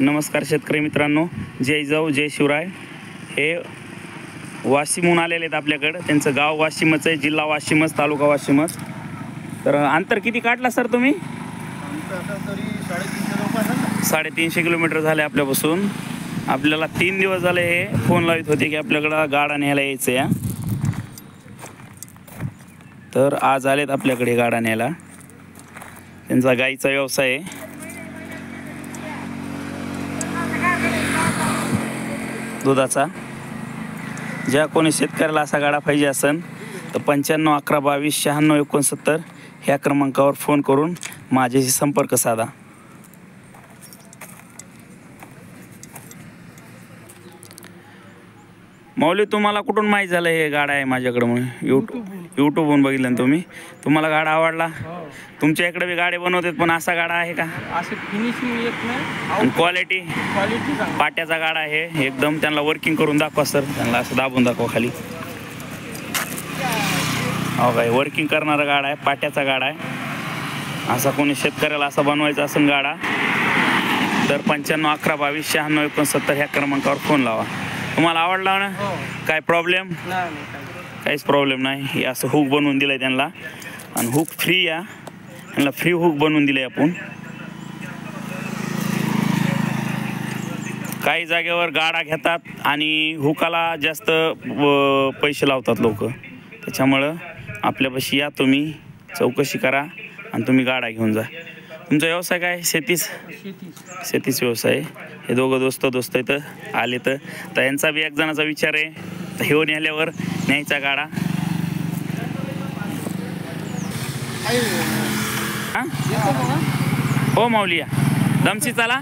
नमस्कार शेतकरी मित्रांनो, जय जाऊ जय शिवराय. हे वाशिमहून आलेले आहेत आपल्याकडं. त्यांचं गाव वाशिमच आहे, जिल्हा वाशिमच, तालुका वाशिमच. तर अंतर किती काढला सर तुम्ही? 350 किलोमीटर झाले आपल्यापासून. आपल्याला 3 दिवस झाले हे फोन लावित होते की आपल्याकडं गाडा न्यायला यायचं या. तर आज आलेत आपल्याकडे गाडा न्यायला. त्यांचा गाईचा व्यवसाय आहे. दुधाचा. ज्या कोणी शेतकऱ्याला असा गाडा पाहिजे असेल तर 95 11 22 96 69 ह्या क्रमांकावर फोन करून माझ्याशी संपर्क साधा. मौली, तुम्हाला कुठून माहीत झालं हे गाडा आहे माझ्याकडे म्हणून? यूट्यूबवरून बघितलं ना तुम्ही? तुम्हाला गाडा आवडला? तुमच्या इकडे बी गाडे बनवतात, पण असा गाडा आहे का? असं फिनिशिंग येत नाही. क्वालिटी पाट्याचा गाडा आहे एकदम. त्यांना वर्किंग करून दाखवा सर, त्यांना असं दाबून दाखवा खाली. हो काय, वर्किंग करणारा गाडा आहे, पाट्याचा गाडा आहे. असा कोणी शेतकऱ्याला असा बनवायचा असेल गाडा तर 95 11 22 96 69 ह्या क्रमांकावर फोन लावा. तुम्हाला आवडला ना? काय प्रॉब्लेम? काहीच प्रॉब्लेम नाही. हे असं हुक बनवून दिलं आहे त्यांना, आणि हुक फ्री या. त्यांना फ्री हुक बनवून दिले आपण. काही जागेवर गाडा घेतात आणि हुकाला जास्त पैसे लावतात लोक. त्याच्यामुळं आपल्यापाशी या, तुम्ही चौकशी करा आणि तुम्ही गाडा घेऊन जा. तुमचा व्यवसाय काय? शेतीच व्यवसाय. हे दोघं दोस्त इथं आले. तर यांचा बी एक जणाचा विचार आहे, तर घेऊन आल्यावर न्यायचा गाडा. हो माऊली, या दमशी चला.